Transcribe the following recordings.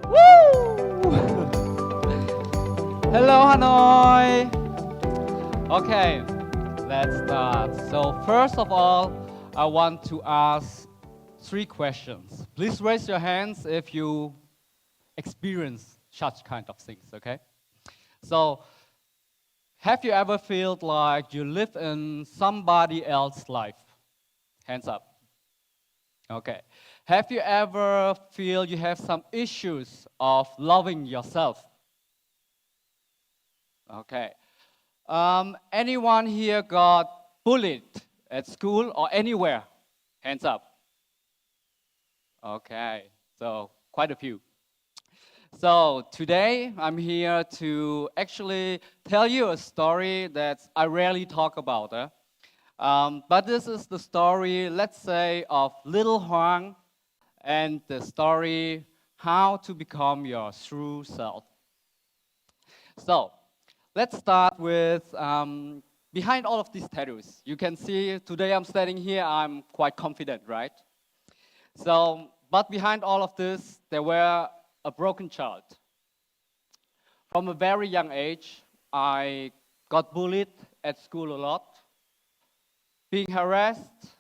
Woo! Hello, Hanoi. Okay, let's start. So first of all, I want to ask 3 questions. Please raise your hands if you experience such kind of things, okay? So, have you ever felt like you live in somebody else's life? Hands up. Okay. Have you ever feel you have some issues of loving yourself? Okay. Anyone here got bullied at school or anywhere? Hands up. Okay, so quite a few. So today I'm here to actually tell you a story that I rarely talk about. But this is the story, let's say, of little Hoang and the story how to become your true self. So let's start with behind all of these tattoos. You can see today I'm standing here, I'm quite confident, right? So, but behind all of this, there were a broken child. From a very young age, I got bullied at school a lot, being harassed,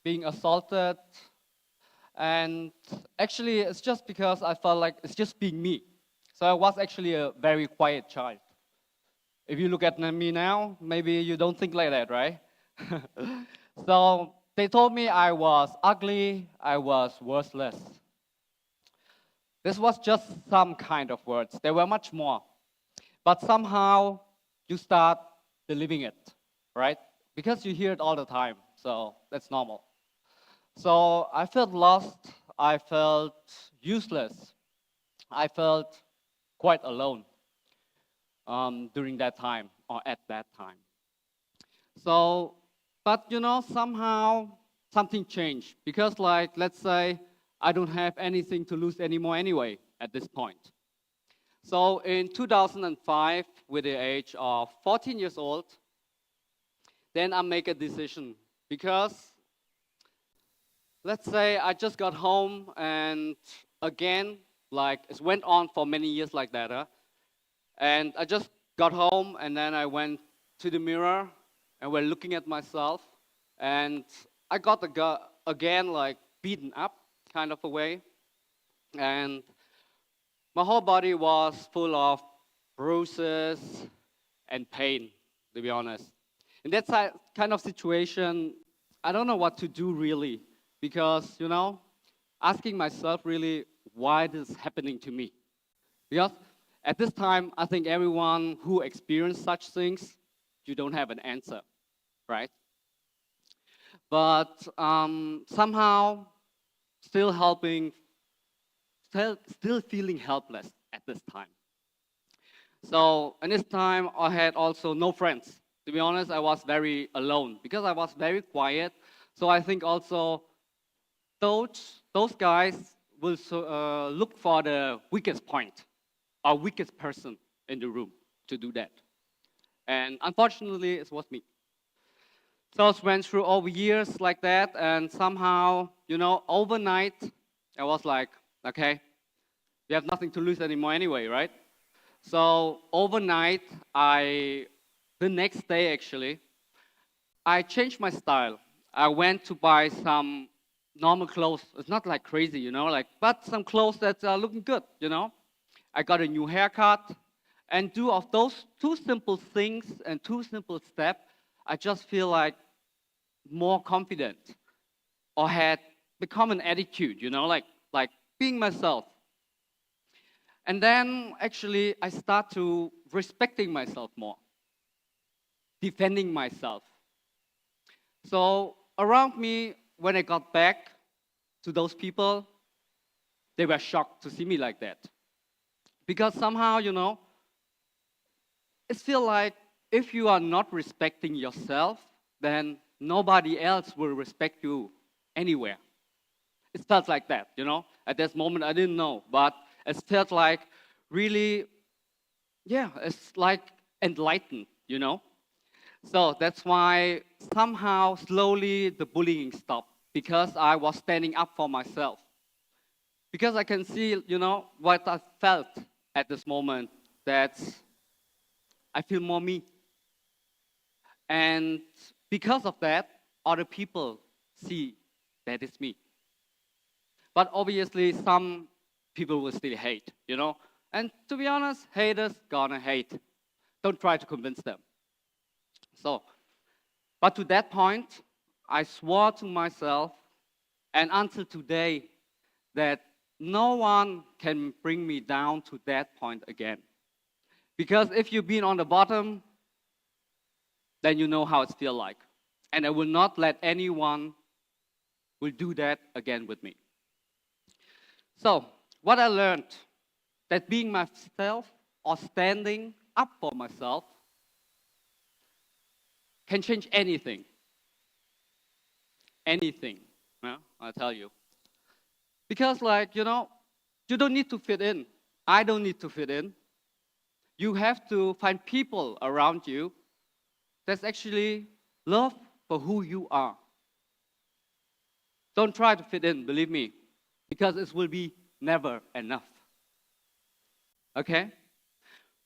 being assaulted, and actually it's just because I felt like it's just being me. So I was actually a very quiet child. If you look at me now, maybe you don't think like that, right? So they told me I was ugly, I was worthless. This was just some kind of words. There were much more. But somehow you start believing it, right? Because you hear it all the time, so that's normal. So I felt lost, I felt useless, I felt quite alone during that time or at that time. So, but somehow something changed because like, let's say I don't have anything to lose anymore anyway at this point. So in 2005, with the age of 14 years old, then I make a decision because let's say I just got home and again, like it went on for many years like that. And I just got home and then I went to the mirror and we're looking at myself and I got again like beaten up kind of a way. And my whole body was full of bruises and pain, to be honest. In that kind of situation, I don't know what to do really, because, asking myself really, why this is happening to me? Because at this time, I think everyone who experienced such things, you don't have an answer, right? But somehow, still helping, still feeling helpless at this time. So, in this time, I had also no friends. To be honest, I was very alone because I was very quiet. So I think also those guys will look for the weakest point or weakest person in the room to do that. And unfortunately, it was me. So I went through over years like that, and somehow, overnight, I was like, okay, we have nothing to lose anymore anyway, right? So overnight, the next day actually, I changed my style. I went to buy some normal clothes. It's not like crazy, but some clothes that are looking good, I got a new haircut, and do of those two simple things and two simple steps, I just feel like more confident or had become an attitude, like being myself. And then actually I start to respecting myself more, defending myself. So around me, when I got back to those people, they were shocked to see me like that. Because somehow, it feels like if you are not respecting yourself, then nobody else will respect you anywhere. It felt like that, At this moment, I didn't know, but it felt like really, yeah, it's like enlightened, So that's why somehow, slowly, the bullying stopped because I was standing up for myself. Because I can see, what I felt at this moment, that I feel more me. And because of that, other people see that it's me. But obviously, some people will still hate. And to be honest, haters gonna hate. Don't try to convince them. So, but to that point, I swore to myself, and until today, that no one can bring me down to that point again. Because if you've been on the bottom, then you know how it feels like. And I will not let anyone will do that again with me. So, what I learned, that being myself or standing up for myself can change anything. Anything, I'll tell you. Because you don't need to fit in. I don't need to fit in. You have to find people around you that's actually love for who you are. Don't try to fit in, believe me, because it will be never enough. Okay?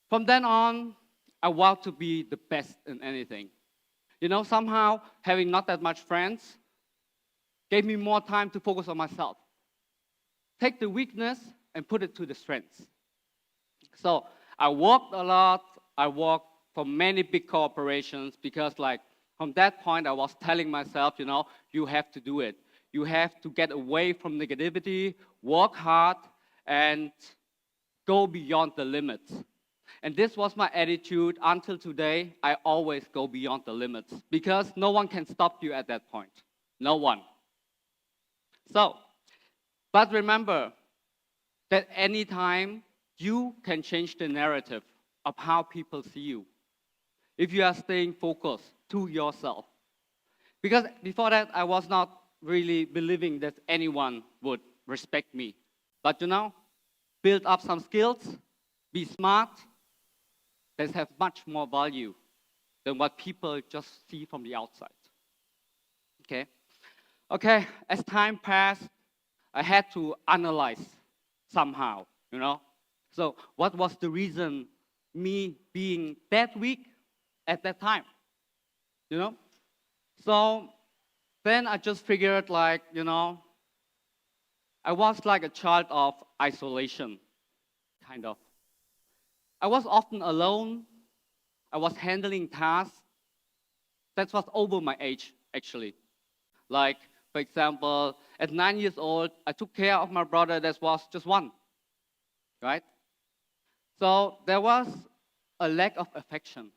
From then on, I vowed to be the best in anything. Somehow, having not that much friends gave me more time to focus on myself. Take the weakness and put it to the strengths. So I worked a lot. I worked for many big corporations because from that point, I was telling myself, you have to do it. You have to get away from negativity, work hard, and go beyond the limits. And this was my attitude until today. I always go beyond the limits because no one can stop you at that point. No one. So, but remember that anytime you can change the narrative of how people see you if you are staying focused to yourself. Because before that, I was not really believing that anyone would respect me. But build up some skills, be smart, that have much more value than what people just see from the outside. Okay, as time passed, I had to analyze somehow, So what was the reason me being that weak at that time, So then I just figured I was like a child of isolation, kind of. I was often alone. I was handling tasks that was over my age, actually. Like, for example, at 9 years old, I took care of my brother that was just one, right? So there was a lack of affection.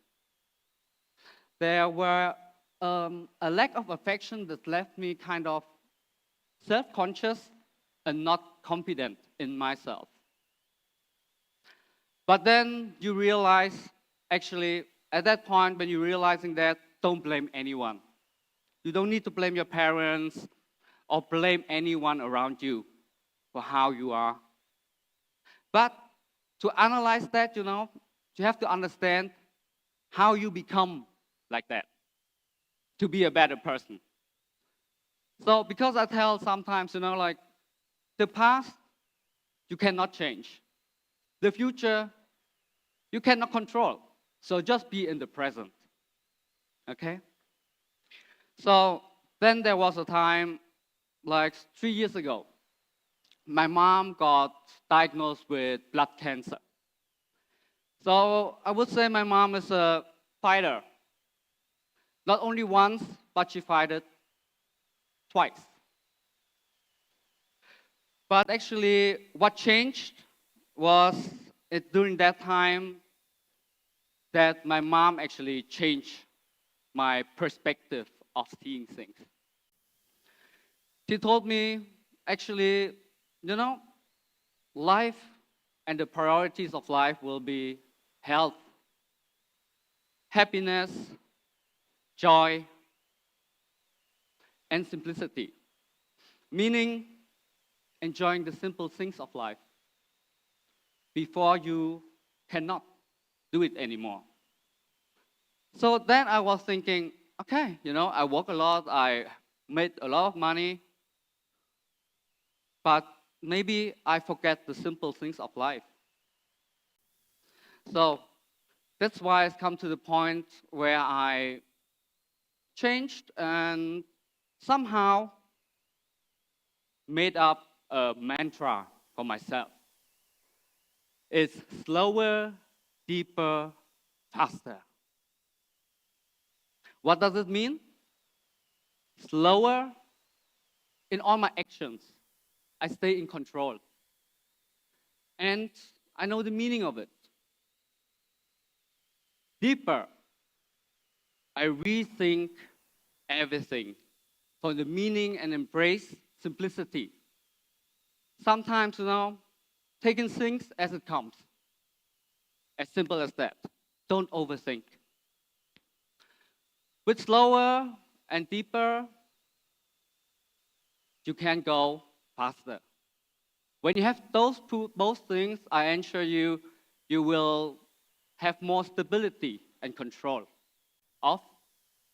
There were a lack of affection that left me kind of self-conscious and not confident in myself. But then you realize, actually, at that point, when you're realizing that, don't blame anyone. You don't need to blame your parents or blame anyone around you for how you are. But to analyze that, you have to understand how you become like that to be a better person. So because I tell sometimes, the past, you cannot change. The future, you cannot control. So just be in the present. Okay? So then there was a time, 3 years ago, my mom got diagnosed with blood cancer. So I would say my mom is a fighter. Not only once, but she fought twice. But actually, what changed was during that time that my mom actually changed my perspective of seeing things. She told me, actually, life and the priorities of life will be health, happiness, joy, and simplicity. Meaning, enjoying the simple things of life before you cannot do it anymore. So then I was thinking, okay, I work a lot, I made a lot of money, but maybe I forget the simple things of life. So that's why it's come to the point where I changed and somehow made up a mantra for myself. It's slower, deeper, faster. What does it mean? Slower in all my actions. I stay in control. And I know the meaning of it. Deeper, I rethink everything for the meaning and embrace simplicity. Sometimes, taking things as it comes. As simple as that. Don't overthink. With slower and deeper, you can go faster. When you have both things, I ensure you will have more stability and control of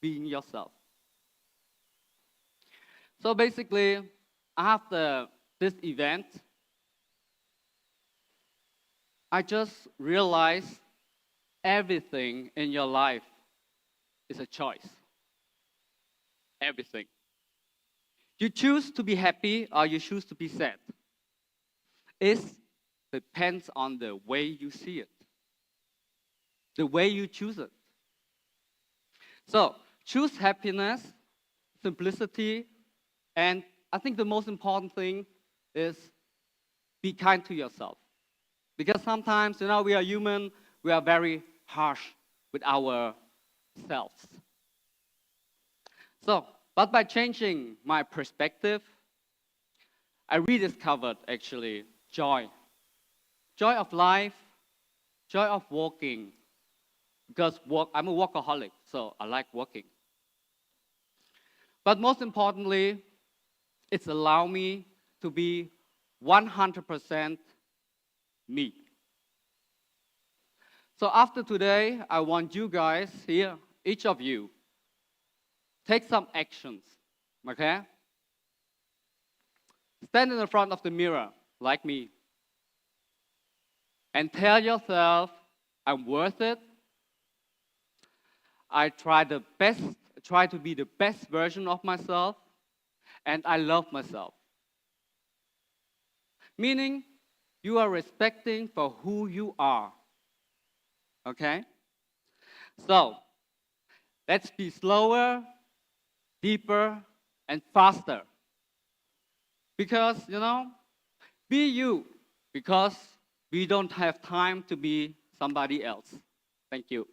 being yourself. So basically, after this event, I just realized everything in your life is a choice. Everything. You choose to be happy or you choose to be sad. It depends on the way you see it, the way you choose it. So choose happiness, simplicity, and I think the most important thing is be kind to yourself. Because sometimes, we are human, we are very harsh with ourselves. So, but by changing my perspective, I rediscovered actually joy. Joy of life, joy of walking. Because I'm a workaholic, so I like working. But most importantly, it's allowed me to be 100% me. So after today, I want you guys here, each of you, take some actions, okay? Stand in the front of the mirror, like me, and tell yourself, I'm worth it. I try to be the best version of myself, and I love myself. Meaning, you are respecting for who you are, okay? So, let's be slower, deeper, and faster. Because, be you, because we don't have time to be somebody else. Thank you.